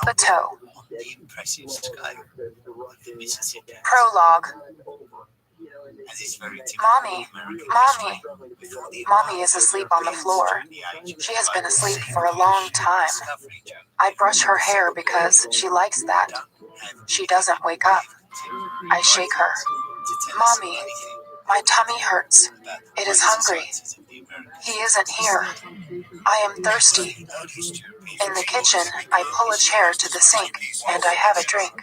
a toe. Prologue. Mommy, Mommy. Mommy is asleep on the floor. She has been asleep for a long time. I brush her hair because she likes that. She doesn't wake up. I shake her. Mommy, my tummy hurts. It is hungry. He isn't here. I am thirsty. In the kitchen, I pull a chair to the sink, and I have a drink.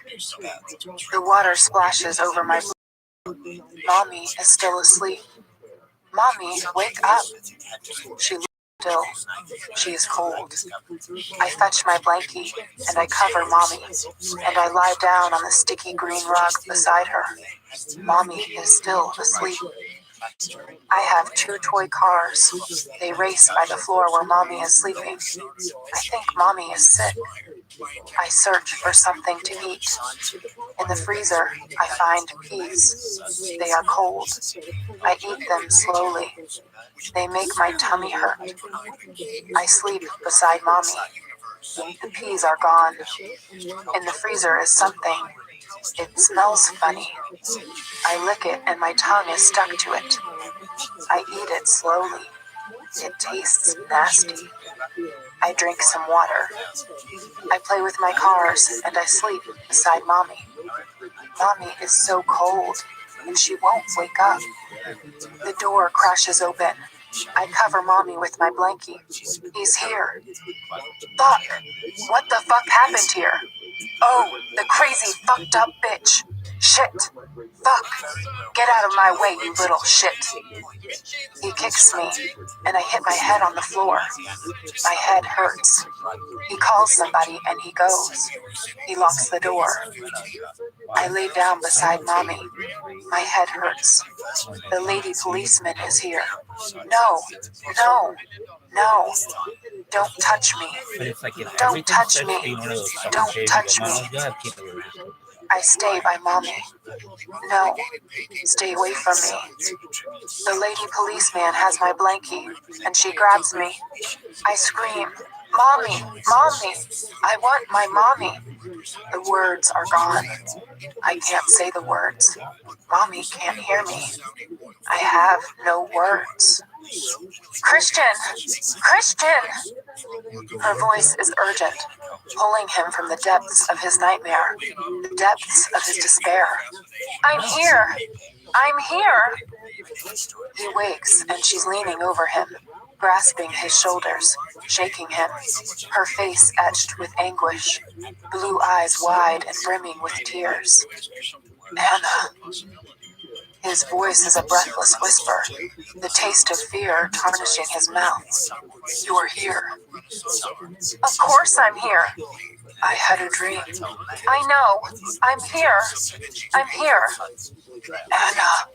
The water splashes over my blue. Mommy is still asleep. Mommy, wake up. She looks still. She is cold. I fetch my blankie, and I cover Mommy, and I lie down on the sticky green rug beside her. Mommy is still asleep. I have 2 toy cars. They race by the floor where Mommy is sleeping. I think Mommy is sick. I search for something to eat. In the freezer, I find peas. They are cold. I eat them slowly. They make my tummy hurt. I sleep beside Mommy. The peas are gone. In the freezer is something. It smells funny. I lick it and my tongue is stuck to it. I eat it slowly. It tastes nasty. I drink some water. I play with my cars and I sleep beside Mommy. Mommy is so cold and she won't wake up. The door crashes open. I cover Mommy with my blankie. He's here. Fuck! What the fuck happened here? Oh, the crazy fucked up bitch. Shit. Fuck. Get out of my way, you little shit. He kicks me, and I hit my head on the floor. My head hurts. He calls somebody and he goes. He locks the door. I lay down beside Mommy. My head hurts. The lady policeman is here. No, no, no. Don't touch me. Don't touch me. Don't touch me. I stay by Mommy. No, stay away from me. The lady policeman has my blankie, and she grabs me. I scream, Mommy, Mommy, I want my Mommy. The words are gone. I can't say the words. Mommy can't hear me. I have no words. Christian! Christian! Her voice is urgent, pulling him from the depths of his nightmare, the depths of his despair. I'm here! I'm here! He wakes and she's leaning over him, grasping his shoulders, shaking him, her face etched with anguish, blue eyes wide and brimming with tears. Anna. His voice is a breathless whisper, the taste of fear tarnishing his mouth. You are here. Of course I'm here. I had a dream. I know. I'm here. I'm here. Anna.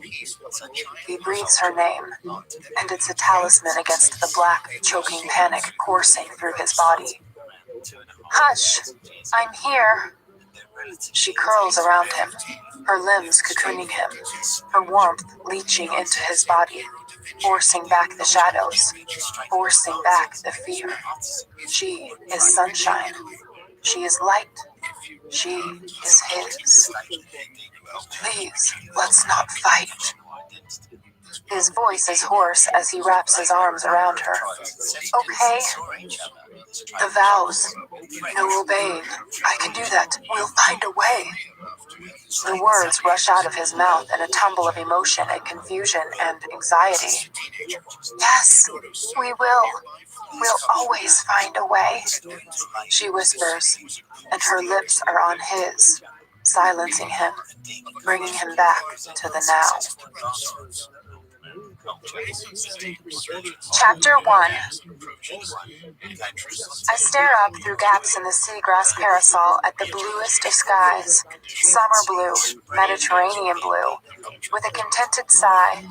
He breathes her name, and it's a talisman against the black, choking panic coursing through his body. Hush. I'm here. She curls around him, her limbs cocooning him, her warmth leaching into his body, forcing back the shadows, forcing back the fear. She is sunshine. She is light. She is his. Please, let's not fight. His voice is hoarse as he wraps his arms around her. Okay. The vows. No obeying. I can do that. We'll find a way. The words rush out of his mouth in a tumble of emotion and confusion and anxiety. Yes, we will. We'll always find a way. She whispers, and her lips are on his, silencing him, bringing him back to the now. Chapter 1. I stare up through gaps in the seagrass parasol at the bluest of skies, summer blue, Mediterranean blue. With a contented sigh,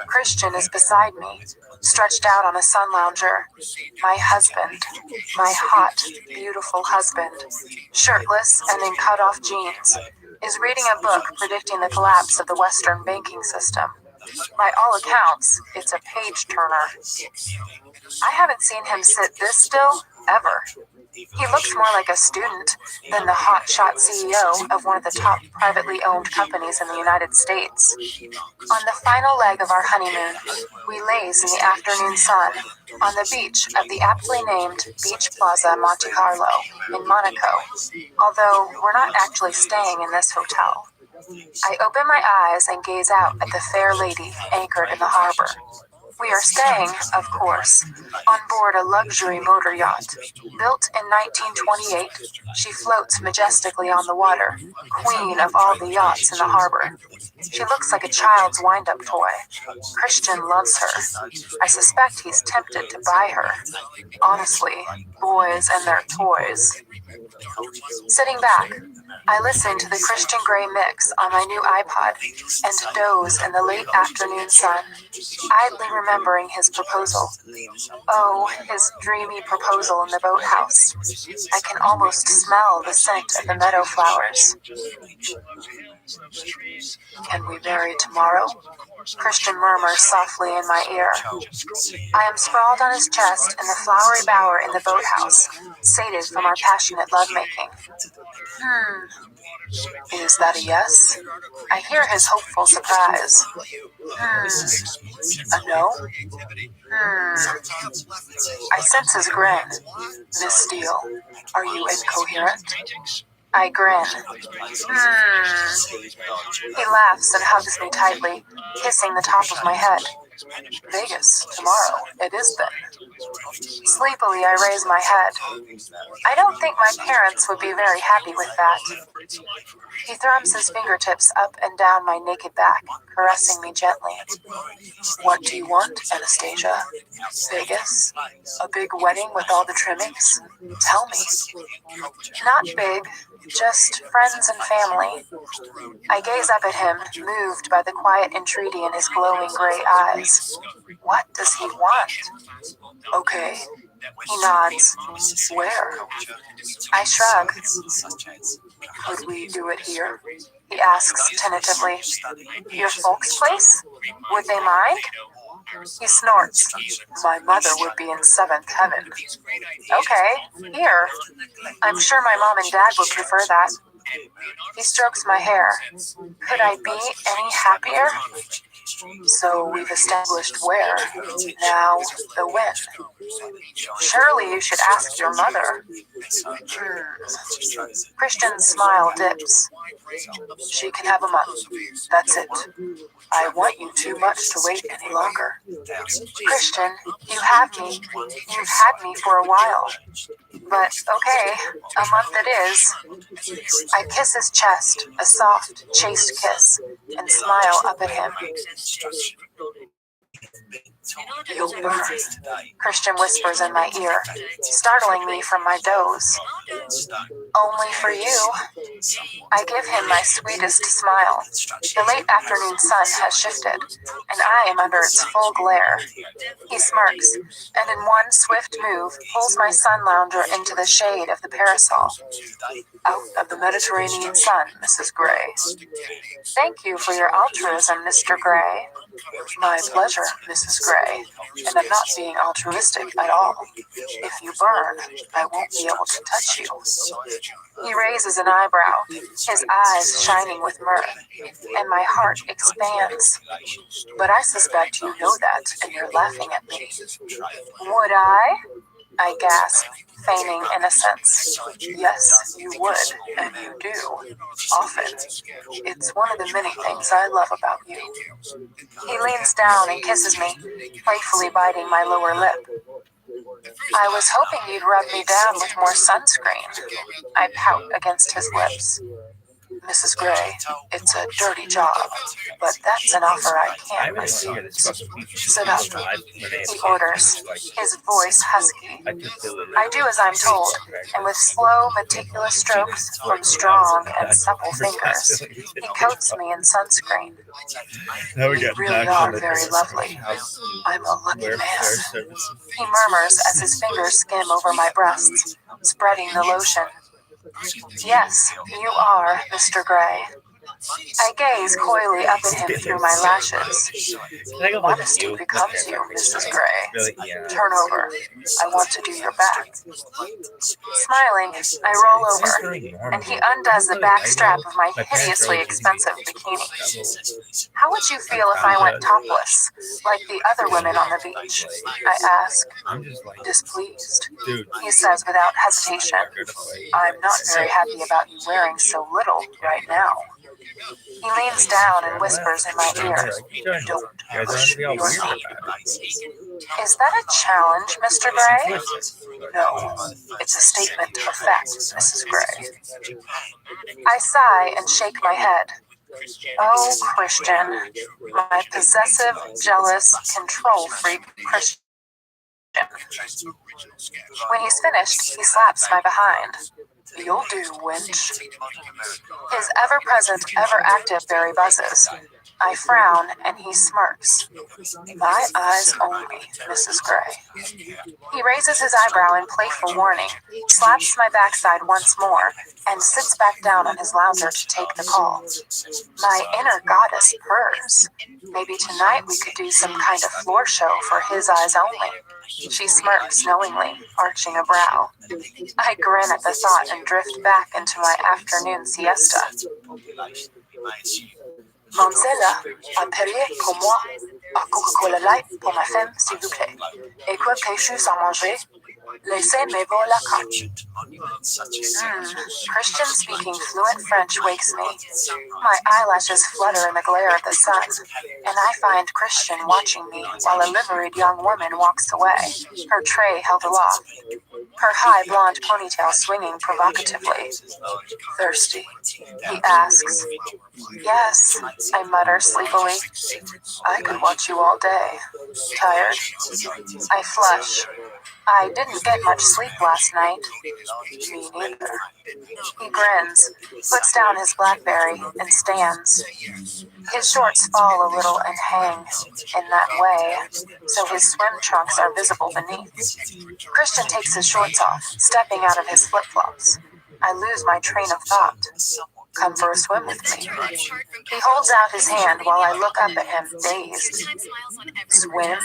Christian is beside me, stretched out on a sun lounger. My husband, my hot, beautiful husband, shirtless and in cut-off jeans, is reading a book predicting the collapse of the Western banking system. By all accounts, it's a page-turner. I haven't seen him sit this still, ever. He looks more like a student than the hotshot CEO of one of the top privately owned companies in the United States. On the final leg of our honeymoon, we laze in the afternoon sun on the beach of the aptly named Beach Plaza Monte Carlo in Monaco, although we're not actually staying in this hotel. I open my eyes and gaze out at the fair lady anchored in the harbor. We are staying, of course, on board a luxury motor yacht. Built in 1928, she floats majestically on the water, queen of all the yachts in the harbor. She looks like a child's wind-up toy. Christian loves her. I suspect he's tempted to buy her. Honestly, boys and their toys. Sitting back, I listen to the Christian Grey mix on my new iPod and doze in the late afternoon sun, idly remembering his proposal. Oh, his dreamy proposal in the boathouse. I can almost smell the scent of the meadow flowers. Can we marry tomorrow? Christian murmurs softly in my ear. I am sprawled on his chest in the flowery bower in the boathouse, sated from our passionate lovemaking. Is that a yes? I hear his hopeful surprise. A no? I sense his grin. Miss Steele, are you incoherent? I grin. He laughs and hugs me tightly, kissing the top of my head. Vegas, tomorrow, it is then. Sleepily, I raise my head. I don't think my parents would be very happy with that. He thrums his fingertips up and down my naked back, caressing me gently. What do you want, Anastasia? Vegas? A big wedding with all the trimmings? Tell me. Not big, just friends and family. I gaze up at him, moved by the quiet entreaty in his glowing gray eyes. What does he want? Okay. He nods. Where? I shrug. Could we do it here? He asks tentatively. Your folks' place? Would they mind? He snorts. My mother would be in seventh heaven. Okay, here. I'm sure my mom and dad would prefer that. He strokes my hair. Could I be any happier? So we've established where. Now, the when. Surely you should ask your mother. Christian's smile dips. She can have a month. That's it. I want you too much to wait any longer. Christian, you have me. You've had me for a while. But okay, a month it is. I kiss his chest, a soft, chaste kiss, and smile up at him. You'll burn, Christian whispers in my ear, startling me from my doze. Only for you. I give him my sweetest smile. The late afternoon sun has shifted, and I am under its full glare. He smirks, and in one swift move pulls my sun lounger into the shade of the parasol. Out of the Mediterranean sun, Mrs. Gray. Thank you for your altruism, Mr. Gray. My pleasure, Mrs. Gray. And I'm not being altruistic at all. If you burn, I won't be able to touch you. He raises an eyebrow, his eyes shining with mirth, and my heart expands. But I suspect you know that, and you're laughing at me. Would I? I gasp, feigning innocence. Yes, you would, and you do. Often. It's one of the many things I love about you. He leans down and kisses me, playfully biting my lower lip. I was hoping you'd rub me down with more sunscreen. I pout against his lips. Mrs. Gray, it's a dirty job, but that's an offer I can't refuse. Sit up, he orders, his voice husky. I do as I'm told, and with slow, meticulous strokes from strong and supple fingers, he coats me in sunscreen. You really are very lovely. I'm a lucky man. He murmurs as his fingers skim over my breasts, spreading the lotion. Yes, you are, Mr. Gray. I gaze coyly up at him through my lashes. Modesty becomes you, Mrs. Gray. Turn over. I want to do your back. Smiling, I roll over, and he undoes the back strap of my hideously expensive bikini. How would you feel if I went topless, like the other women on the beach? I ask. Displeased. He says without hesitation, I'm not very happy about you wearing so little right now. He leans down and whispers in my ear, don't push your knee. Is that a challenge, Mr. Gray? No, it's a statement of fact, Mrs. Gray. I sigh and shake my head. Oh, Christian, my possessive, jealous, control-freak Christian. When he's finished, he slaps my behind. You'll do, wench. His ever-present, ever-active berry buzzes. I frown, and he smirks. My eyes only, Mrs. Gray. He raises his eyebrow in playful warning, slaps my backside once more, and sits back down on his lounger to take the call. My inner goddess purrs. Maybe tonight we could do some kind of floor show for his eyes only. She smirks knowingly, arching a brow. I grin at the thought and drift back into my afternoon siesta. Mademoiselle, appelez pour moi un Coca-Cola Light pour ma femme, s'il vous plaît. Et quelque chose à manger? Laissez-moi voir la carte. Christian speaking fluent French wakes me. My eyelashes flutter in the glare of the sun, and I find Christian watching me while a liveried young woman walks away, her tray held aloft, her high blonde ponytail swinging provocatively. Thirsty? He asks. Yes, I mutter sleepily. I could watch you all day. Tired? I flush. I didn't get much sleep last night. Me neither. He grins, puts down his BlackBerry, and stands. His shorts fall a little and hang, in that way, so his swim trunks are visible beneath. Christian takes his shorts off, stepping out of his flip-flops. I lose my train of thought. Come for a swim with me. He holds out his hand while I look up at him, dazed. Swim?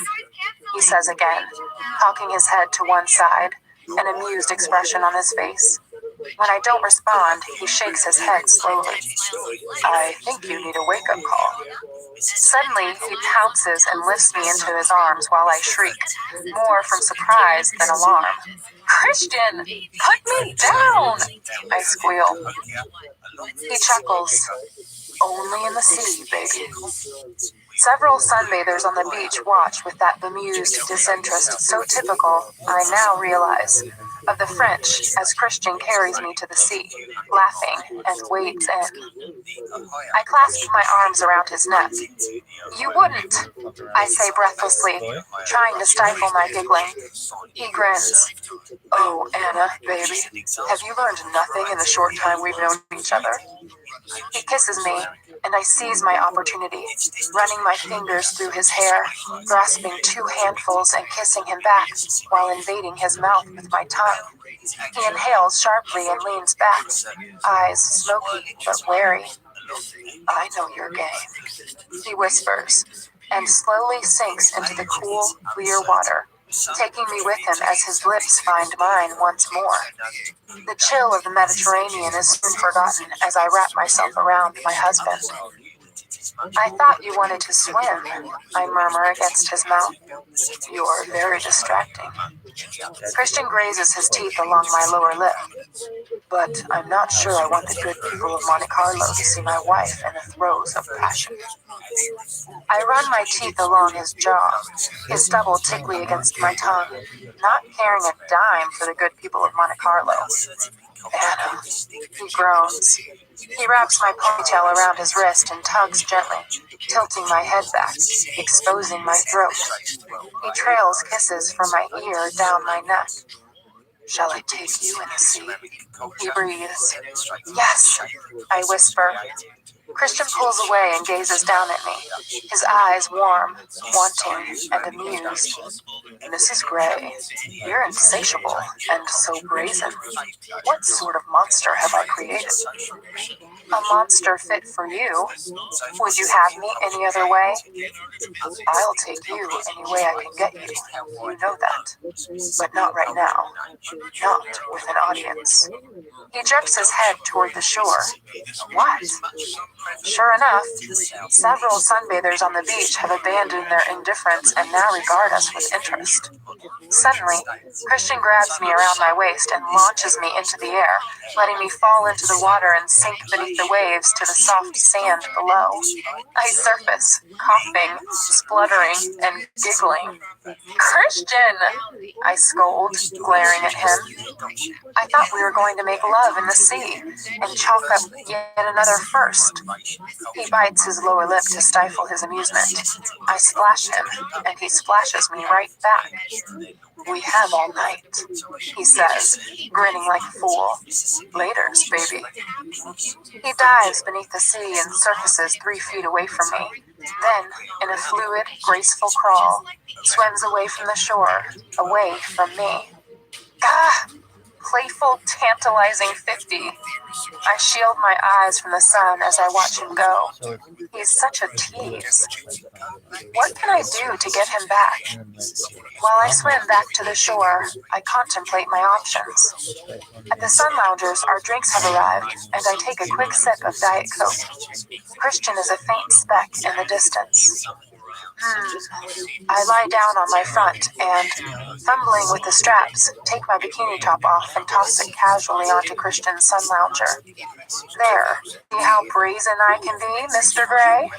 He says again, cocking his head to one side, an amused expression on his face. When I don't respond, he shakes his head slowly. I think you need a wake-up call. Suddenly, he pounces and lifts me into his arms while I shriek, more from surprise than alarm. Christian, put me down! I squeal. He chuckles. Only in the sea, baby. Several sunbathers on the beach watch with that bemused disinterest so typical, I now realize, of the French as Christian carries me to the sea, laughing, and wades in. I clasp my arms around his neck. You wouldn't, I say breathlessly, trying to stifle my giggling. He grins. Oh, Anna, baby, have you learned nothing in the short time we've known each other? He kisses me, and I seize my opportunity, running my fingers through his hair, grasping 2 handfuls and kissing him back while invading his mouth with my tongue. He inhales sharply and leans back, eyes smoky but wary. I know your game, he whispers, and slowly sinks into the cool, clear water, taking me with him as his lips find mine once more. The chill of the Mediterranean is soon forgotten as I wrap myself around my husband. I thought you wanted to swim, I murmur against his mouth. You're very distracting. Christian grazes his teeth along my lower lip. But I'm not sure I want the good people of Monte Carlo to see my wife in the throes of passion. I run my teeth along his jaw, his stubble tickly against my tongue, not caring a dime for the good people of Monte Carlo. Anna, he groans. He wraps my ponytail around his wrist and tugs gently, tilting my head back, exposing my throat. He trails kisses from my ear down my neck. Shall I take you in the sea? He breathes. Yes, I whisper. Christian pulls away and gazes down at me, his eyes warm, wanting, and amused. Mrs. Gray, you're insatiable and so brazen. What sort of monster have I created? A monster fit for you. Would you have me any other way? I'll take you any way I can get you. You know that. But not right now. Not with an audience. He jerks his head toward the shore. What? Sure enough, several sunbathers on the beach have abandoned their indifference and now regard us with interest. Suddenly, Christian grabs me around my waist and launches me into the air, letting me fall into the water and sink beneath the waves to the soft sand below. I surface, coughing, spluttering, and giggling. Christian! I scold, glaring at him. I thought we were going to make love in the sea and chalk up yet another first. He bites his lower lip to stifle his amusement. I splash him, and he splashes me right back. We have all night, he says, grinning like a fool. Laters, baby. He dives beneath the sea and surfaces 3 feet away from me. Then, in a fluid, graceful crawl, swims away from the shore, away from me. Ah! Playful, tantalizing 50. I shield my eyes from the sun as I watch him go. He's such a tease. What can I do to get him back? While I swim back to the shore, I contemplate my options. At the sun loungers, our drinks have arrived, and I take a quick sip of Diet Coke. Christian is a faint speck in the distance. I lie down on my front and, fumbling with the straps, take my bikini top off and toss it casually onto Christian's sun lounger. There, see how brazen I can be, Mr. Gray?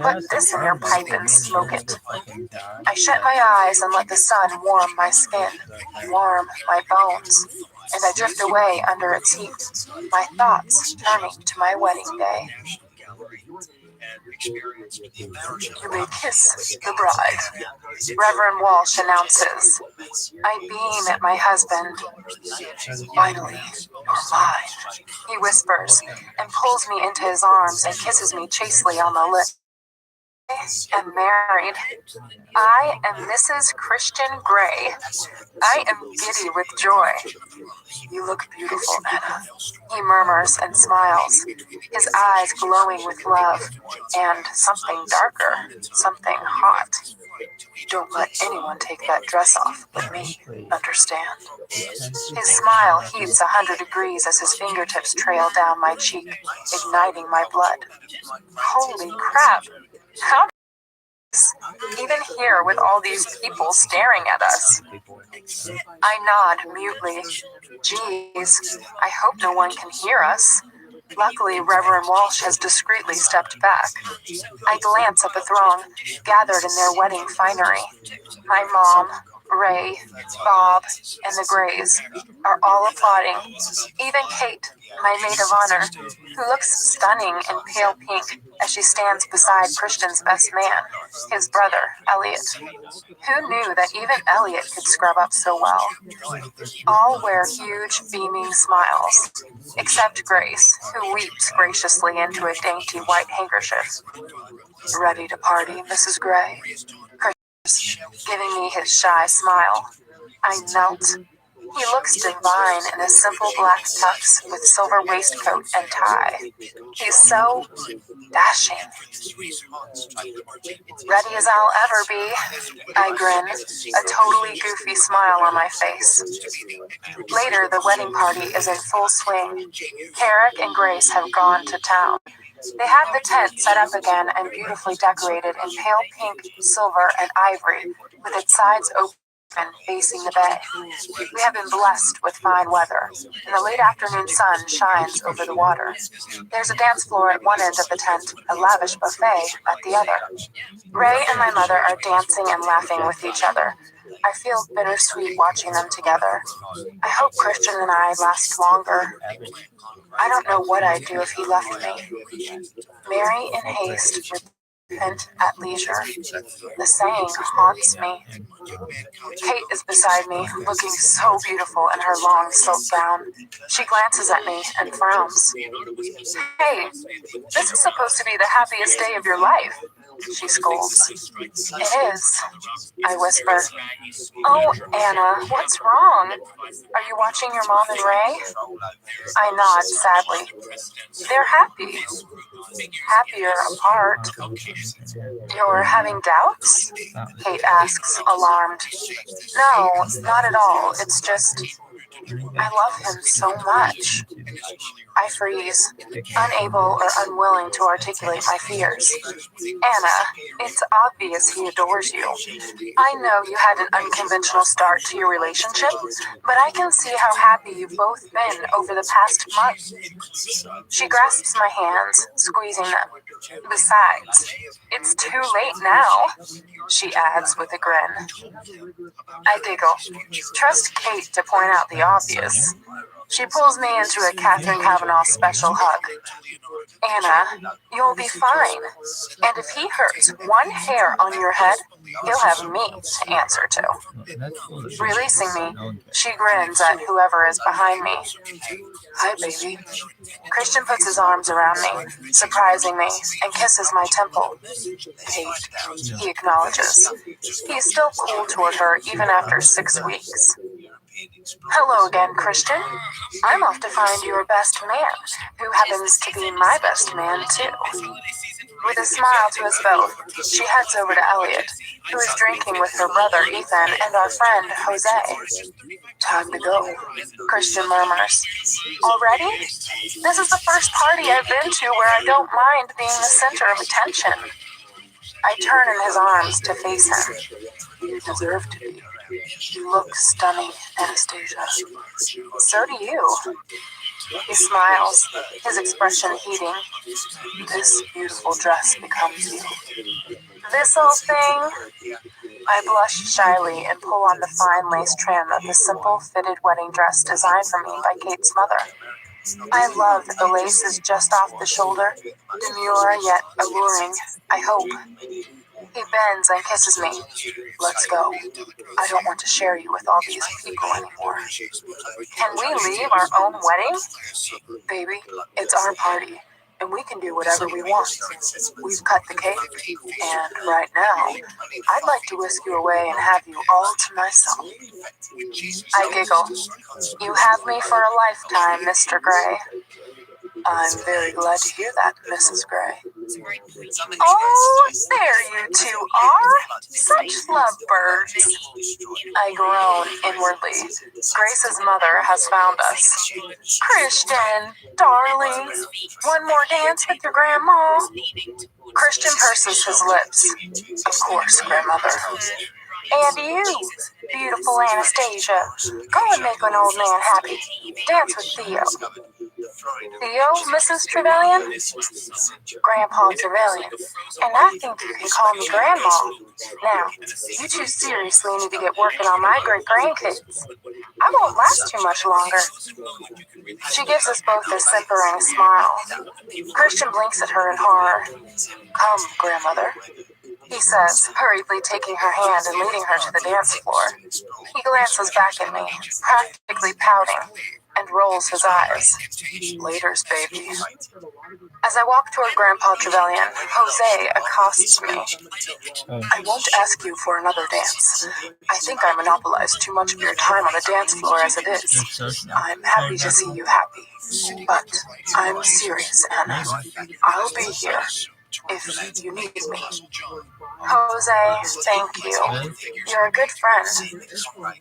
Put this in your pipe and smoke it. I shut my eyes and let the sun warm my skin, warm my bones, and I drift away under its heat, my thoughts turning to my wedding day. You may kiss the bride, Reverend Walsh announces. I beam at my husband. Finally, you're mine, he whispers, and pulls me into his arms and kisses me chastely on the lips. I am married. I am Mrs. Christian Gray. I am giddy with joy. You look beautiful, Anna, he murmurs and smiles, his eyes glowing with love, and something darker, something hot. Don't let anyone take that dress off but me, understand? His smile heats 100 degrees as his fingertips trail down my cheek, igniting my blood. Holy crap! How even here with all these people staring at us? I nod mutely. Geez, I hope no one can hear us. Luckily, Reverend Walsh has discreetly stepped back. I glance at the throng, gathered in their wedding finery. My mom, Ray, Bob, and the Grays are all applauding. Even Kate, my maid of honor, who looks stunning in pale pink as she stands beside Christian's best man, his brother, Elliot. Who knew that even Elliot could scrub up so well? All wear huge, beaming smiles, except Grace, who weeps graciously into a dainty white handkerchief. Ready to party, Mrs. Gray? Christian, giving me his shy smile. I melt. He looks divine in a simple black tux with silver waistcoat and tie. He's so dashing. Ready as I'll ever be, I grin, a totally goofy smile on my face. Later, the wedding party is in full swing. Carrick and Grace have gone to town. They have the tent set up again and beautifully decorated in pale pink, silver, and ivory, with its sides open facing the bay. We have been blessed with fine weather, and the late afternoon sun shines over the water. There's a dance floor at one end of the tent, a lavish buffet at the other. Ray and my mother are dancing and laughing with each other. I feel bittersweet watching them together. I hope Christian and I last longer. I don't know what I'd do if he left me. Marry in haste with infant at leisure. The saying haunts me. Kate is beside me, looking so beautiful in her long silk gown. She glances at me and frowns. Hey, this is supposed to be the happiest day of your life, she scolds. It is, I whisper. Oh, Anna, what's wrong? Are you watching your mom and Ray? I nod sadly. They're happy. Happier apart. You're having doubts? Kate asks, alarmed. No, not at all. It's just, I love him so much. I freeze, unable or unwilling to articulate my fears. Anna, it's obvious he adores you. I know you had an unconventional start to your relationship, but I can see how happy you've both been over the past month. She grasps my hands, squeezing them. Besides, it's too late now, she adds with a grin. I giggle. Trust Kate to point out the obvious. She pulls me into a Catherine Kavanaugh special hug. Anna, you'll be fine. And if he hurts one hair on your head, he'll have me to answer to. Releasing me, she grins at whoever is behind me. Hi, baby. Christian puts his arms around me, surprising me, and kisses my temple. Kate, he acknowledges. He is still cool toward her even after 6 weeks. Hello again, Christian. I'm off to find your best man, who happens to be my best man, too. With a smile to us both, she heads over to Elliot, who is drinking with her brother Ethan and our friend Jose. Time to go, Christian murmurs. Already? This is the first party I've been to where I don't mind being the center of attention. I turn in his arms to face him. You deserve to be. You look stunning, Anastasia. So do you. He smiles, his expression heating. This beautiful dress becomes you. This old thing? I blush shyly and pull on the fine lace trim of the simple, fitted wedding dress designed for me by Kate's mother. I love that the lace is just off the shoulder, demure yet alluring, I hope. He bends and kisses me. Let's go. I don't want to share you with all these people anymore. Can we leave our own wedding? Baby, it's our party, and we can do whatever we want. We've cut the cake, and right now, I'd like to whisk you away and have you all to myself. I giggle. You have me for a lifetime, Mr. Gray. I'm very glad to hear that, Mrs. Gray. Oh, there you two are! Such lovebirds! I groan inwardly. Grace's mother has found us. Christian, darling, one more dance with your grandma? Christian purses his lips. Of course, grandmother. And you, beautiful Anastasia, go and make an old man happy. Dance with Theo. Theo, Mrs. Trevelyan? Grandpa Trevelyan. And I think you can call me Grandma. Now, you two seriously need to get working on my great-grandkids. I won't last too much longer. She gives us both a simpering smile. Christian blinks at her in horror. Come, grandmother, he says, hurriedly taking her hand and leading her to the dance floor. He glances back at me, practically pouting, and rolls his eyes. Laters, baby. As I walk toward Grandpa Trevelyan, Jose accosts me. I won't ask you for another dance. I think I monopolized too much of your time on the dance floor as it is. I'm happy to see you happy. But I'm serious, Anna. I'll be here if you need me. Jose, thank you. You're a good friend.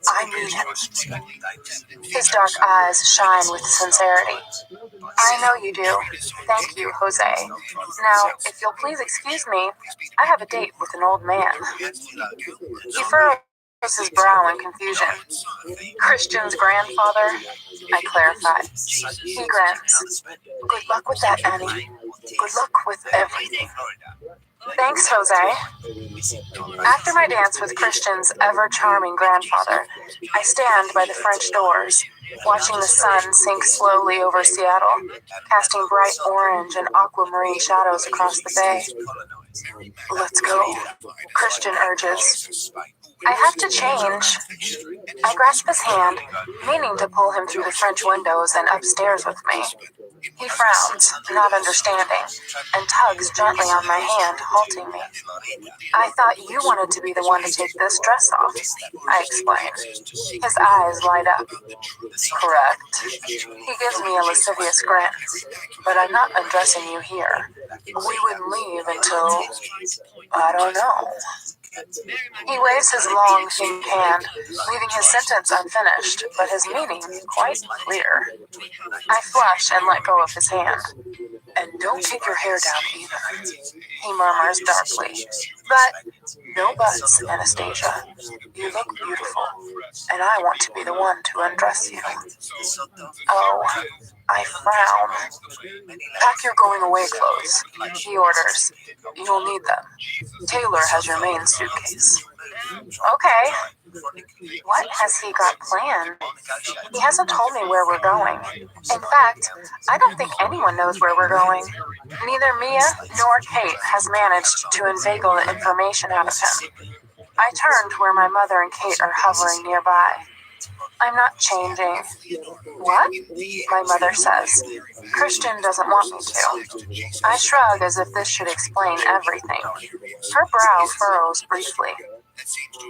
I need him. His dark eyes shine with sincerity. I know you do. Thank you, Jose. Now, if you'll please excuse me, I have a date with an old man. He furrows his brow in confusion. Christian's grandfather? I clarify. He grins. Good luck with that, Annie. Good luck with everything. Thanks, Jose. After my dance with Christian's ever-charming grandfather, I stand by the French doors, watching the sun sink slowly over Seattle, casting bright orange and aquamarine shadows across the bay. Let's go, Christian urges. I have to change. I grasp his hand, meaning to pull him through the French windows and upstairs with me. He frowns, not understanding, and tugs gently on my hand, halting me. I thought you wanted to be the one to take this dress off, I explain. His eyes light up. Correct. He gives me a lascivious grin. But I'm not undressing you here. We wouldn't leave until, I don't know. He waves his long, thin hand, leaving his sentence unfinished, but his meaning quite clear. I flush and let go of his hand. And don't take your hair down either, he murmurs darkly. But no buts, Anastasia. You look beautiful, and I want to be the one to undress you. Oh, I frown. Pack your going away clothes, he orders. You'll need them. Taylor has your main suitcase. Okay. What has he got planned? He hasn't told me where we're going. In fact, I don't think anyone knows where we're going. Neither Mia nor Kate has managed to inveigle the information out of him. I turn to where my mother and Kate are hovering nearby. I'm not changing. What? My mother says. Christian doesn't want me to. I shrug as if this should explain everything. Her brow furrows briefly.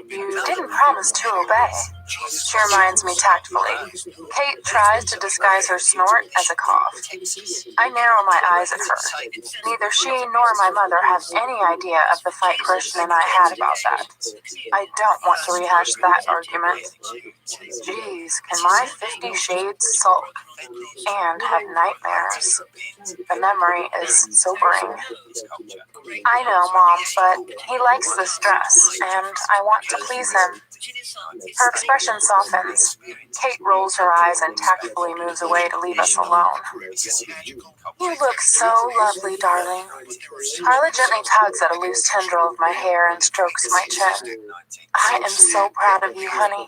You didn't promise to obey, she reminds me tactfully. Kate tries to disguise her snort as a cough. I narrow my eyes at her. Neither she nor my mother have any idea of the fight Christian and I had about that. I don't want to rehash that argument. Geez, can my 50 shades sulk and have nightmares? The memory is sobering. I know, Mom, but he likes this dress, and I want to please him. Her expression softens. Kate rolls her eyes and tactfully moves away to leave us alone. You look so lovely, darling. Carla gently tugs at a loose tendril of my hair and strokes my chin. I am so proud of you, honey.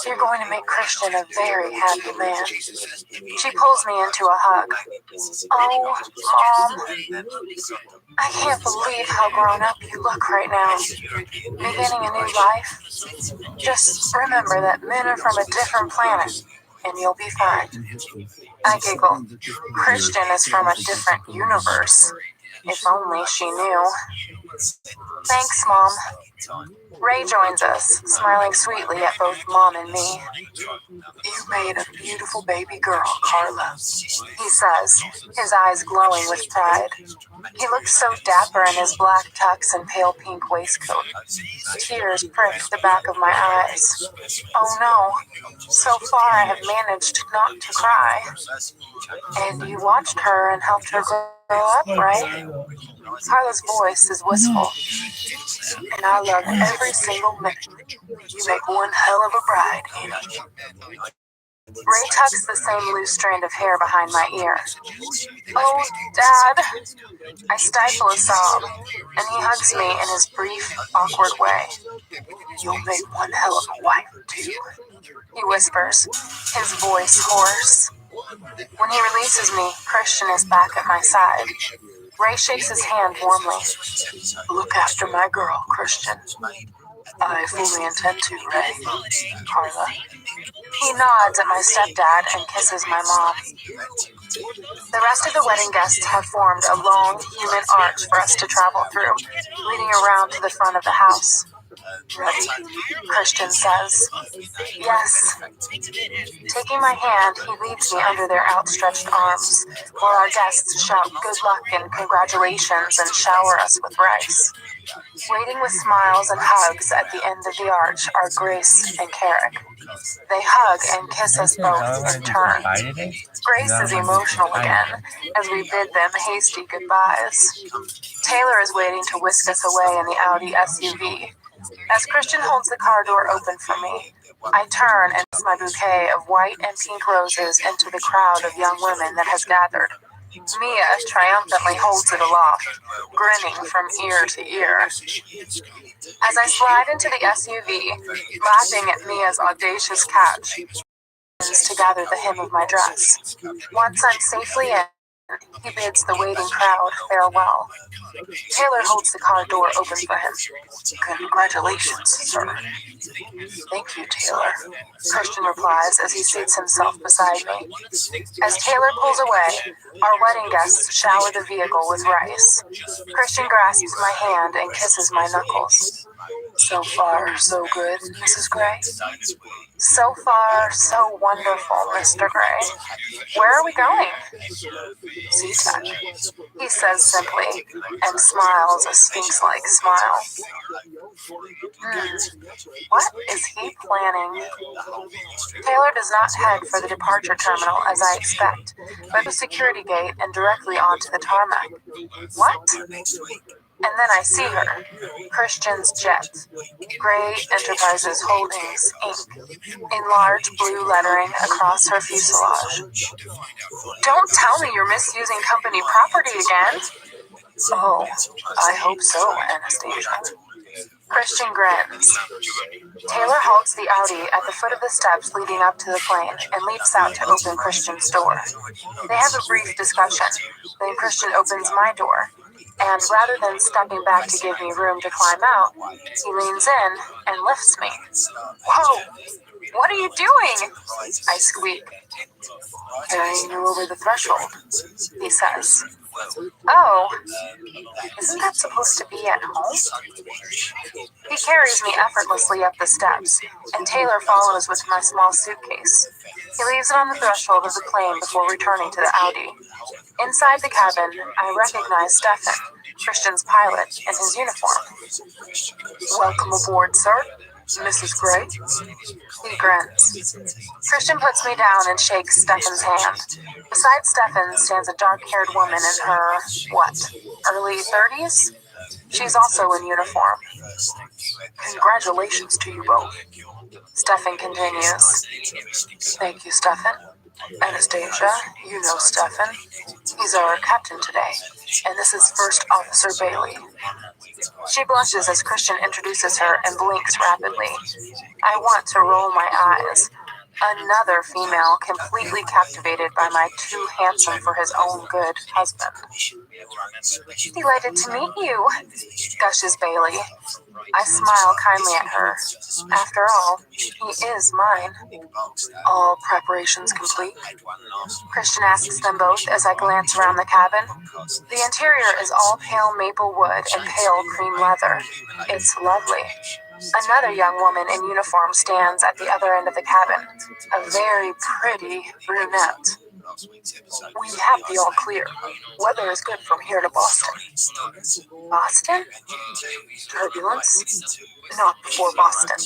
You're going to make Christian a very happy man. She pulls me into a hug. Oh, Mom. I can't believe how grown up you look right now. Beginning a new life. Just remember that men are from a different planet, and you'll be fine. I giggle. Christian is from a different universe. If only she knew. Thanks, Mom. Ray joins us, smiling sweetly at both Mom and me. You made a beautiful baby girl, Carla, he says, his eyes glowing with pride. He looks so dapper in his black tux and pale pink waistcoat. Tears prick the back of my eyes. Oh no, so far I have managed not to cry. And you watched her and helped her grow up, right? Carla's voice is wistful. And I love every single minute. You make one hell of a bride, Amy. Ray tucks the same loose strand of hair behind my ear. Oh, Dad. I stifle a sob, and he hugs me in his brief, awkward way. You'll make one hell of a wife, too, he whispers, his voice hoarse. When he releases me, Christian is back at my side. Ray shakes his hand warmly. Look after my girl, Christian. I fully intend to, Ray. Carla. He nods at my stepdad and kisses my mom. The rest of the wedding guests have formed a long, human arch for us to travel through, leading around to the front of the house. Ready? Christian says. Yes. Taking my hand, he leads me under their outstretched arms, while our guests shout good luck and congratulations and shower us with rice. Waiting with smiles and hugs at the end of the arch are Grace and Carrick. They hug and kiss us both in turn. Grace is emotional again, as we bid them hasty goodbyes. Taylor is waiting to whisk us away in the Audi SUV. As Christian holds the car door open for me, I turn and toss my bouquet of white and pink roses into the crowd of young women that has gathered. Mia triumphantly holds it aloft, grinning from ear to ear. As I slide into the SUV, laughing at Mia's audacious catch, begins to gather the hem of my dress. Once I'm safely in, he bids the waiting crowd farewell. Taylor holds the car door open for him. Congratulations, sir. Thank you, Taylor. Christian replies as he seats himself beside me. As Taylor pulls away, our wedding guests shower the vehicle with rice. Christian grasps my hand and kisses my knuckles. So far, so good, Mrs. Gray. So far, so wonderful, Mr. Gray. Where are we going? C-Tech, he says simply, and smiles a sphinx-like smile. What is he planning? Taylor does not head for the departure terminal as I expect, but the security gate and directly onto the tarmac. What? And then I see her. Christian's jet. Gray Enterprises Holdings, Inc. in large blue lettering across her fuselage. Don't tell me you're misusing company property again. Oh, I hope so, Anastasia. Christian grins. Taylor halts the Audi at the foot of the steps leading up to the plane and leaps out to open Christian's door. They have a brief discussion, then Christian opens my door, and rather than stepping back to give me room to climb out, he leans in and lifts me. Whoa! What are you doing? I squeak. Carrying you over the threshold, he says. Oh, isn't that supposed to be at home? He carries me effortlessly up the steps, and Taylor follows with my small suitcase. He leaves it on the threshold of the plane before returning to the Audi. Inside the cabin, I recognize Stefan, Christian's pilot, in his uniform. Welcome aboard, sir. Mrs. Gray? He grins. Christian puts me down and shakes Stefan's hand. Beside Stefan stands a dark-haired woman in her, early 30s? She's also in uniform. Congratulations to you both. Stefan continues. Thank you, Stefan. Anastasia, you know Stefan. He's our captain today, and this is First Officer Bailey. She blushes as Christian introduces her and blinks rapidly. I want to roll my eyes. Another female completely captivated by my too handsome for his own good husband. Delighted to meet you, gushes Bailey. I smile kindly at her. After all, he is mine. All preparations complete? Christian asks them both as I glance around the cabin. The interior is all pale maple wood and pale cream leather. It's lovely. Another young woman in uniform stands at the other end of the cabin, a very pretty brunette. We have the all clear. Weather is good from here to Boston. Boston? Turbulence? Not before Boston.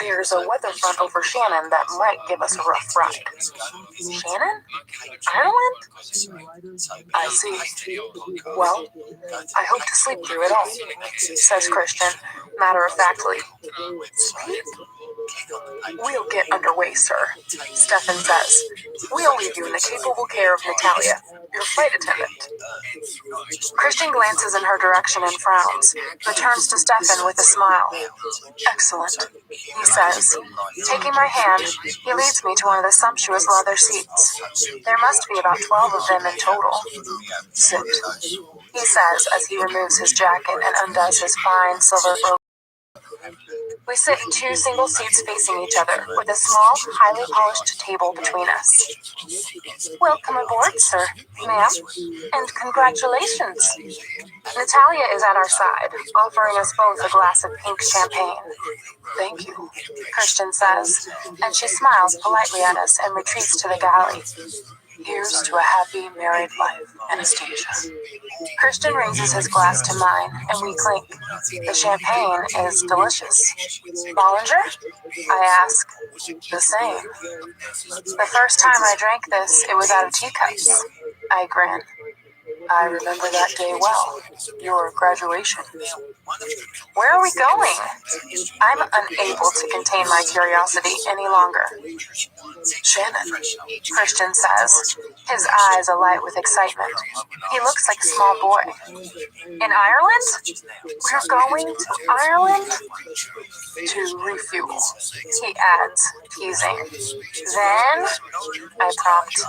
There's a weather front over Shannon that might give us a rough ride. Shannon? Ireland? I see. Well, I hope to sleep through it all, says Christian, matter-of-factly. Sleep? We'll get underway, sir, Stefan says. We'll leave you in the capable care of Natalia, your flight attendant. Christian glances in her direction and frowns, but turns to Stefan with a smile. Excellent, he says. Taking my hand, he leads me to one of the sumptuous leather seats. There must be about 12 of them in total. Sit, he says as he removes his jacket and undoes his fine silver robe. We sit in two single seats facing each other, with a small, highly polished table between us. Welcome aboard, sir, ma'am, and congratulations. Natalia is at our side, offering us both a glass of pink champagne. Thank you, Christian says, and she smiles politely at us and retreats to the galley. Here's to a happy married life, Anastasia. Christian raises his glass to mine, and we clink. The champagne is delicious. Bollinger? I ask. The same. The first time I drank this, it was out of teacups. I grin. I remember that day well. Your graduation. Where are we going? I'm unable to contain my curiosity any longer. Shannon, Christian says, his eyes alight with excitement. He looks like a small boy. In Ireland? We're going to Ireland? To refuel, he adds, teasing. Then, I prompt.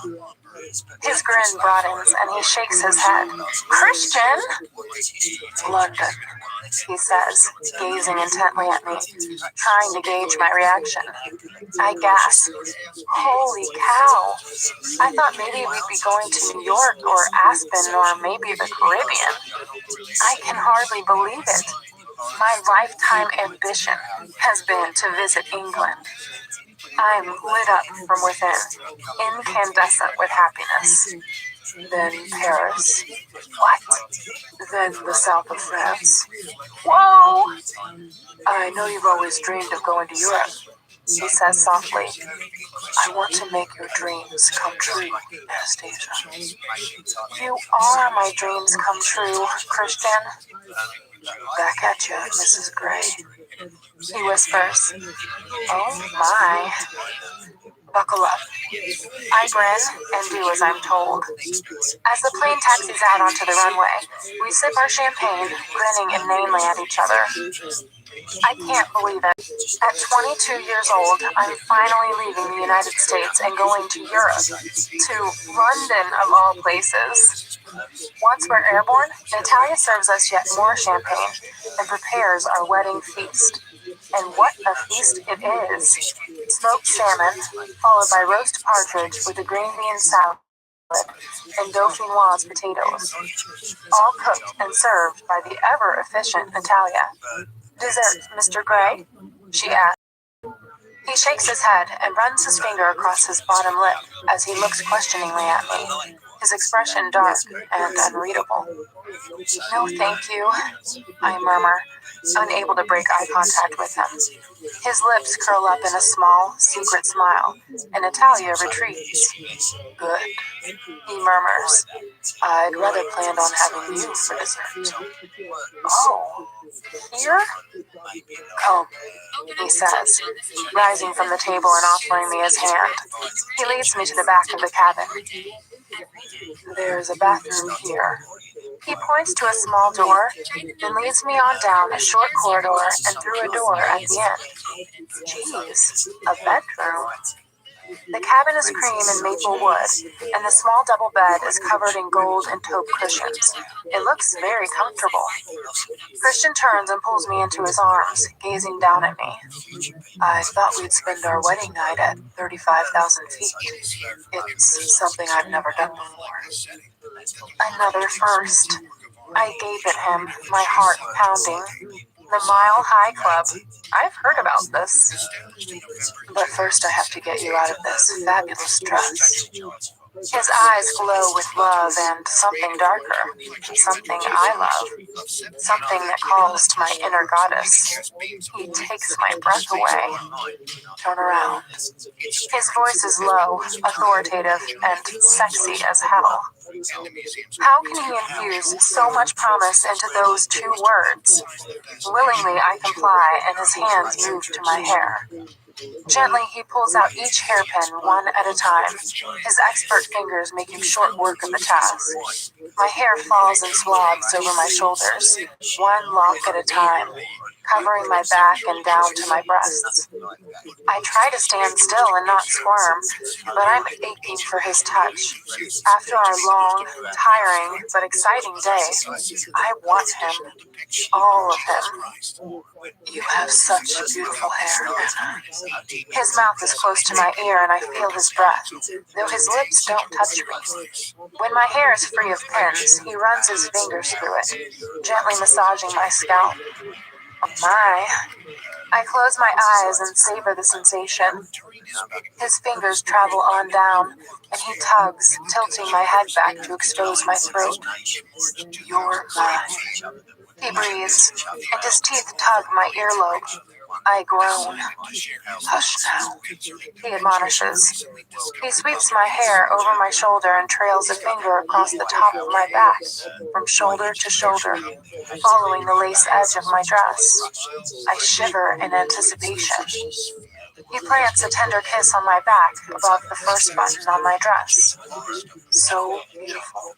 His grin broadens and he shakes his head. Christian? London, he says, gazing intently at me, trying to gauge my reaction. I gasp. Holy cow. I thought maybe we'd be going to New York or Aspen or maybe the Caribbean. I can hardly believe it. My lifetime ambition has been to visit England. I'm lit up from within, incandescent with happiness. Then Paris. What? Then the south of France. Whoa! I know you've always dreamed of going to Europe, he says softly. I want to make your dreams come true, Anastasia. You are my dreams come true, Christian. Back at you, Mrs. Gray. He whispers. Oh my. Buckle up. I grin and do as I'm told. As the plane taxis out onto the runway, we sip our champagne, grinning inanely at each other. I can't believe it. At 22 years old, I'm finally leaving the United States and going to Europe. To London, of all places. Once we're airborne, Natalia serves us yet more champagne and prepares our wedding feast. And what a feast it is! Smoked salmon, followed by roast partridge with a green bean salad and dauphinoise potatoes. All cooked and served by the ever-efficient Natalia. Dessert, Mr. Gray? She asks. He shakes his head and runs his finger across his bottom lip as he looks questioningly at me, his expression dark and unreadable. No, thank you, I murmur, unable to break eye contact with him. His lips curl up in a small, secret smile, and Natalia retreats. Good, he murmurs. I'd rather planned on having you for dessert. Oh, here? Come, he says, rising from the table and offering me his hand. He leads me to the back of the cabin. There's a bathroom here. He points to a small door, then leads me on down a short corridor and through a door at the end. Jeez, a bedroom. The cabin is cream and maple wood, and the small double bed is covered in gold and taupe cushions. It looks very comfortable. Christian turns and pulls me into his arms, gazing down at me. I thought we'd spend our wedding night at 35,000 feet. It's something I've never done before. Another first. I gape at him, my heart pounding. The Mile High Club. I've heard about this. But first I have to get you out of this fabulous dress. His eyes glow with love and something darker, something I love, something that calls to my inner goddess. He takes my breath away. Turn around. His voice is low, authoritative, and sexy as hell. How can he infuse so much promise into those two words? Willingly I comply, and his hands move to my hair. Gently, he pulls out each hairpin one at a time, his expert fingers making short work of the task. My hair falls in swabs over my shoulders, one lock at a time, covering my back and down to my breasts. I try to stand still and not squirm, but I'm aching for his touch. After our long, tiring, but exciting day, I want him. All of him. You have such beautiful hair, Anna. His mouth is close to my ear and I feel his breath, though his lips don't touch me. When my hair is free of pins, he runs his fingers through it, gently massaging my scalp. Oh my. I close my eyes and savor the sensation. His fingers travel on down, and he tugs, tilting my head back to expose my throat. You're mine. He breathes, and his teeth tug my earlobe. I groan. Hush now, he admonishes. He sweeps my hair over my shoulder and trails a finger across the top of my back, from shoulder to shoulder, following the lace edge of my dress. I shiver in anticipation. He plants a tender kiss on my back above the first button on my dress. So beautiful,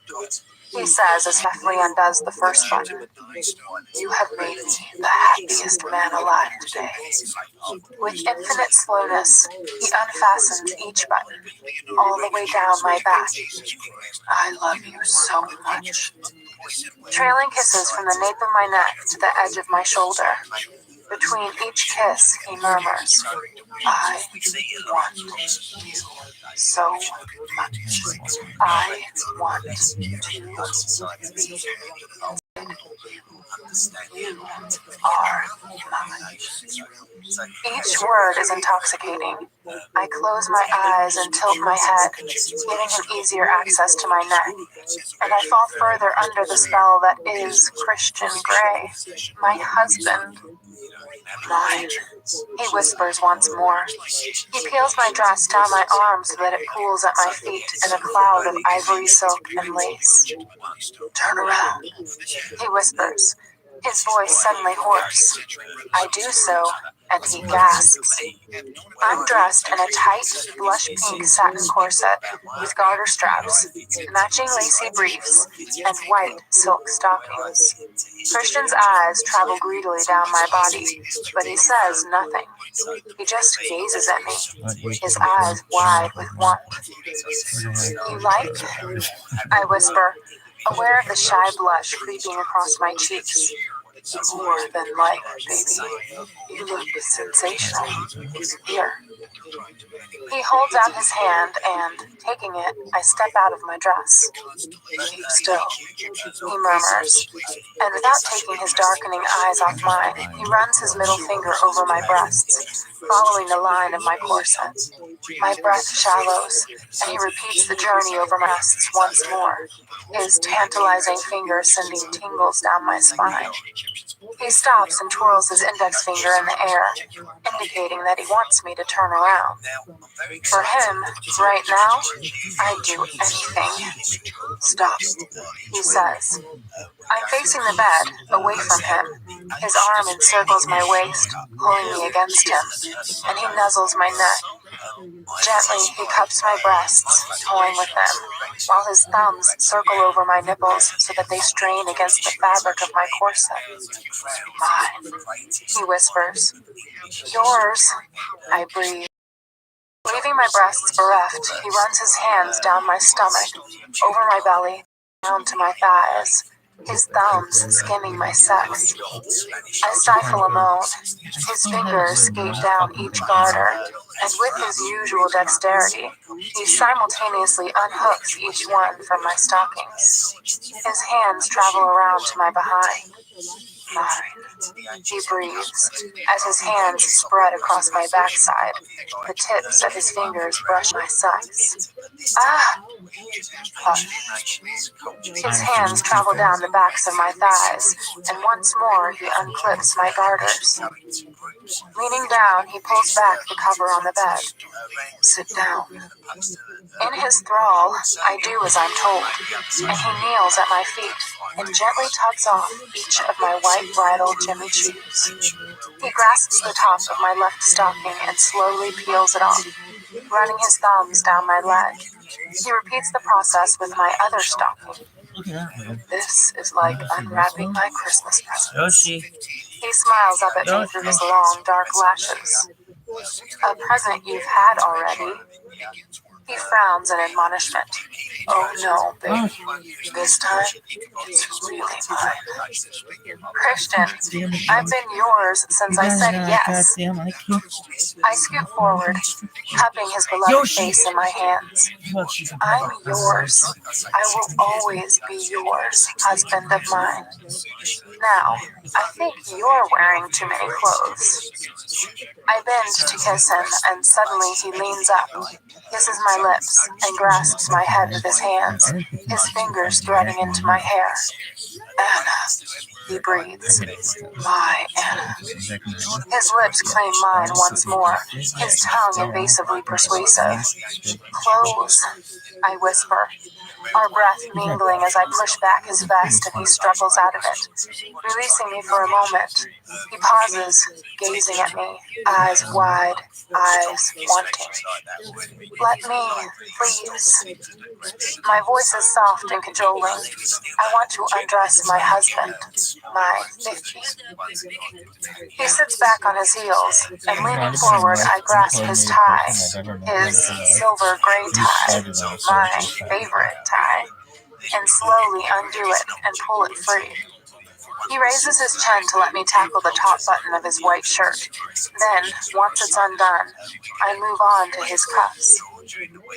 he says as he deftly undoes the first button. You have made me the happiest man alive today. With infinite slowness, he unfastens each button, all the way down my back. I love you so much. Trailing kisses from the nape of my neck to the edge of my shoulder. Between each kiss, he murmurs, I want you so much. I want to be. You are mine. Each word is intoxicating. I close my eyes and tilt my head, giving him easier access to my neck, and I fall further under the spell that is Christian Grey, my husband. Mine, he whispers once more. He peels my dress down my arms so that it pools at my feet in a cloud of ivory silk and lace. Turn around, he whispers, his voice suddenly hoarse. I do so, and he gasps. I'm dressed in a tight, blush pink satin corset with garter straps, matching lacy briefs, and white silk stockings. Christian's eyes travel greedily down my body, but he says nothing. He just gazes at me, his eyes wide with want. You like? I whisper, aware of the shy blush creeping across my cheeks. More than like, baby. You look sensational. Here. He holds out his hand and, taking it, I step out of my dress. Keep still, he murmurs, and without taking his darkening eyes off mine, he runs his middle finger over my breasts, following the line of my corset. My breath shallows, and he repeats the journey over my breasts once more, his tantalizing fingers sending tingles down my spine. He stops and twirls his index finger in the air, indicating that he wants me to turn around. For him, right now, I'd do anything. Stop, he says. I'm facing the bed, away from him. His arm encircles my waist, pulling me against him, and he nuzzles my neck. Gently, he cups my breasts, toying with them, while his thumbs circle over my nipples so that they strain against the fabric of my corset. Mine, he whispers. Yours, I breathe. Leaving my breasts bereft, he runs his hands down my stomach, over my belly, down to my thighs, his thumbs skimming my sex. I stifle a moan. His fingers skate down each garter, and with his usual dexterity, he simultaneously unhooks each one from my stockings. His hands travel around to my behind. Mine, he breathes, as his hands spread across my backside. The tips of his fingers brush my sex. Ah! Hush. His hands travel down the backs of my thighs, and once more he unclips my garters. Leaning down, he pulls back the cover on the bed. Sit down. In his thrall, I do as I'm told, and he kneels at my feet and gently tugs off each of my white bridal Jimmy Choos. He grasps the top of my left stocking and slowly peels it off, running his thumbs down my leg. He repeats the process with my other stocking. This is like unwrapping my Christmas presents. He smiles up at me through his long, dark lashes. A present you've had already. He frowns in admonishment. Oh no, baby. This time, it's really mine. Christian, I've been yours since I said yes. I scoot forward, cupping his beloved face in my hands. I'm yours. I will always be yours, husband of mine. Now, I think you're wearing too many clothes. I bend to kiss him, and suddenly he leans up, kisses my lips, and grasps my head with his hands, his fingers threading into my hair. Anna, he breathes. My Anna. His lips claim mine once more, his tongue invasively persuasive. Clothes, I whisper, our breath mingling as I push back his vest and he struggles out of it, releasing me for a moment. He pauses, gazing at me, eyes wide, eyes wanting. Let me, please. My voice is soft and cajoling. I want to undress my husband, my 50. He sits back on his heels, and leaning forward, I grasp his tie, his silver gray tie, my favorite tie, and slowly undo it and pull it free. He raises his chin to let me tackle the top button of his white shirt. Then, once it's undone, I move on to his cuffs.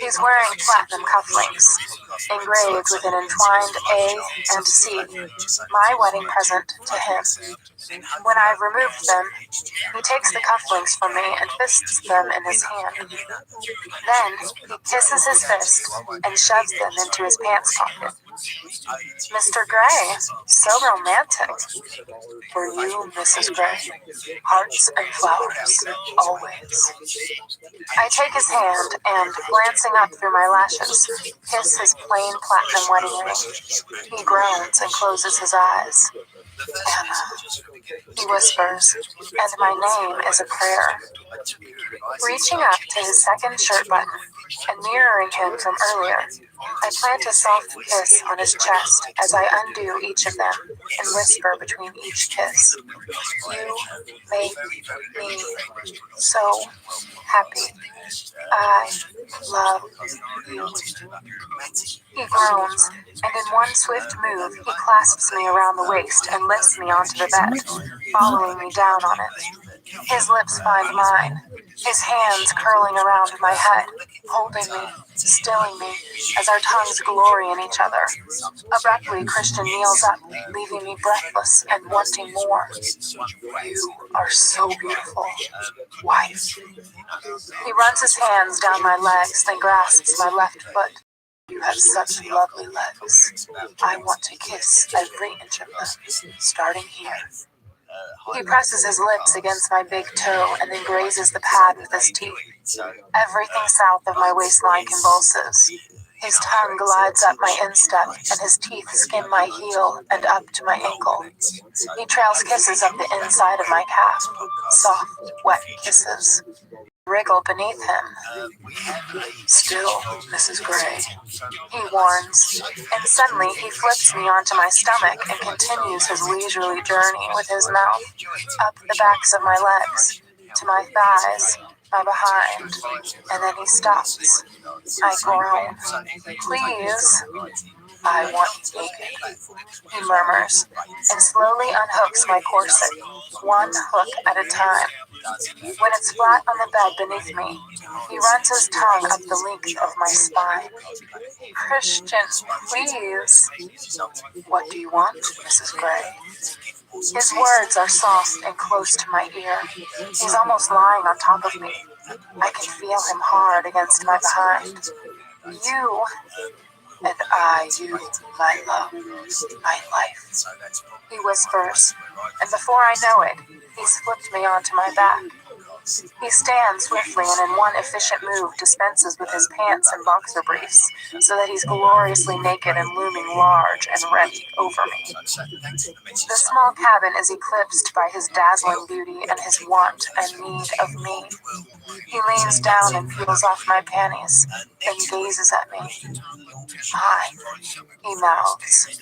He's wearing platinum cufflinks, engraved with an entwined A and C, my wedding present to him. When I've removed them, he takes the cufflinks from me and fists them in his hand. Then, he kisses his fist and shoves them into his pants pocket. Mr. Gray, so romantic. For you, Mrs. Gray, hearts and flowers, always. I take his hand and, glancing up through my lashes, kiss his plain platinum wedding ring. He groans and closes his eyes. Anna, he whispers, and my name is a prayer. Reaching up to his second shirt button and mirroring him from earlier, I plant a soft kiss on his chest as I undo each of them and whisper between each kiss. You make me so happy. I love you. He groans, and in one swift move, he clasps me around the waist and lifts me onto the bed, following me down on it. His lips find mine, his hands curling around my head, holding me, stilling me, as our tongues glory in each other. Abruptly, Christian kneels up, leaving me breathless and wanting more. You are so beautiful, wife. He runs his hands down my legs, then grasps my left foot. You have such lovely legs. I want to kiss every inch of them, starting here. He presses his lips against my big toe and then grazes the pad with his teeth. Everything south of my waistline convulses. His tongue glides up my instep, and his teeth skim my heel and up to my ankle. He trails kisses up the inside of my calf, soft, wet kisses. Wriggle beneath him. Still, Mrs. Gray, he warns, and suddenly he flips me onto my stomach and continues his leisurely journey with his mouth up the backs of my legs, to my thighs, my behind, and then he stops. I groan. Please. I want you naked, he murmurs, and slowly unhooks my corset, one hook at a time. When it's flat on the bed beneath me, he runs his tongue up the length of my spine. Christian, please. What do you want, Mrs. Gray? His words are soft and close to my ear. He's almost lying on top of me. I can feel him hard against my behind. You and I, you, my love, my life, he whispers, and before I know it, he's flipped me onto my back. He stands swiftly and in one efficient move dispenses with his pants and boxer briefs, so that he's gloriously naked and looming large and ready over me. The small cabin is eclipsed by his dazzling beauty and his want and need of me. He leans down and peels off my panties, then gazes at me. Hi, he mouths.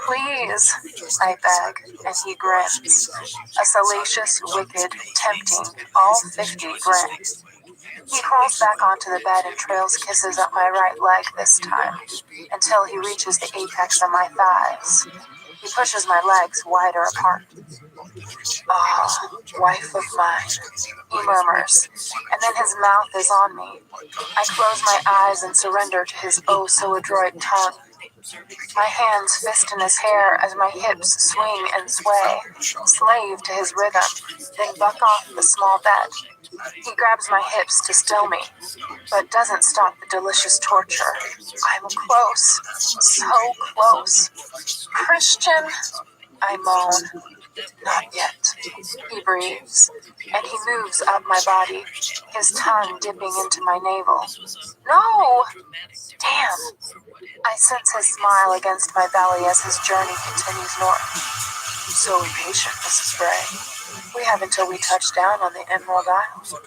Please, I beg, and he grins. A salacious, wicked, tempting, all 50 grin. He crawls back onto the bed and trails kisses up my right leg this time, until he reaches the apex of my thighs. He pushes my legs wider apart. Ah, wife of mine, he murmurs, and then his mouth is on me. I close my eyes and surrender to his oh-so-adroit tongue. My hands fist in his hair as my hips swing and sway, slave to his rhythm, then buck off the small bed. He grabs my hips to still me, but doesn't stop the delicious torture. I'm close, so close. Christian, I moan. Not yet. He breathes, and he moves up my body, his tongue dipping into my navel. No! Damn! I sense his smile against my belly as his journey continues north. So impatient, Mrs. Gray. We have until we touch down on the Emerald Isle.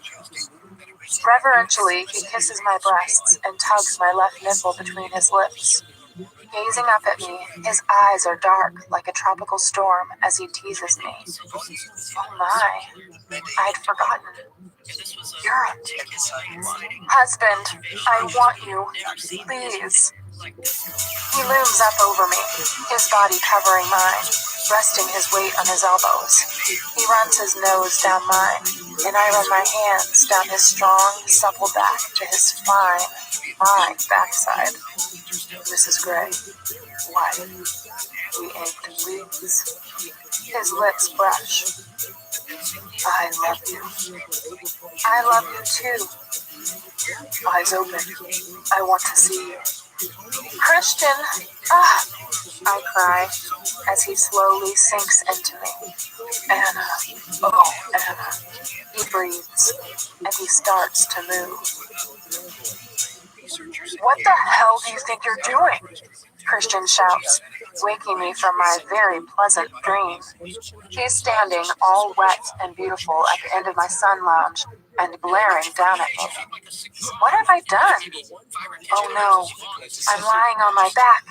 Reverentially, he kisses my breasts and tugs my left nipple between his lips. Gazing up at me, his eyes are dark like a tropical storm as he teases me. Oh my, I'd forgotten. You're a husband. I want you. Please. He looms up over me, his body covering mine, resting his weight on his elbows. He runs his nose down mine, and I run my hands down his strong, supple back to his fine backside. Mrs. Gray, why? We aim to please. His lips brush. I love you. I love you too. Eyes open. I want to see you. Christian! Ah! I cry as he slowly sinks into me. Anna. Oh, Anna. He breathes, and he starts to move. What the hell do you think you're doing? Christian shouts, waking me from my very pleasant dream. He's standing all wet and beautiful at the end of my sun lounge and glaring down at me. What have I done? Oh no, I'm lying on my back.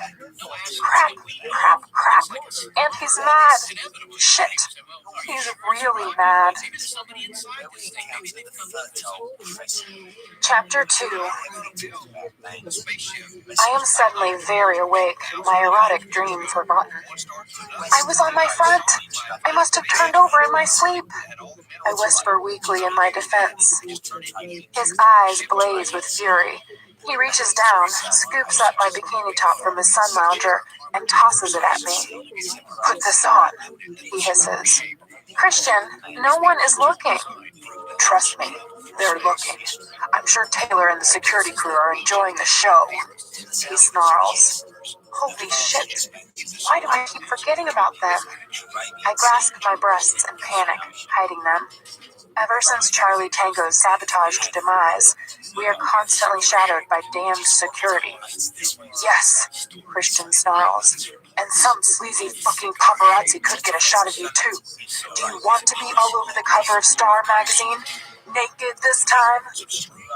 Crap. And he's mad. Shit. He's really mad. Chapter 2. I am suddenly very awake, my erotic dream forgotten. I was on my front. I must have turned over in my sleep. I whisper weakly in my defense. His eyes blaze with fury. He reaches down, scoops up my bikini top from his sun lounger, and tosses it at me. Put this on, he hisses. Christian, no one is looking. Trust me, they're looking. I'm sure Taylor and the security crew are enjoying the show. He snarls. Holy shit. Why do I keep forgetting about them? I grasp my breasts and panic, hiding them. Ever since Charlie Tango's sabotaged demise, we are constantly shadowed by damned security. Yes, Christian snarls. And some sleazy fucking paparazzi could get a shot of you too. Do you want to be all over the cover of Star magazine? Naked this time?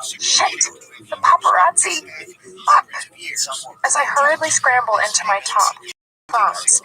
Shit! The paparazzi! Fuck! As I hurriedly scramble into my top, thumbs,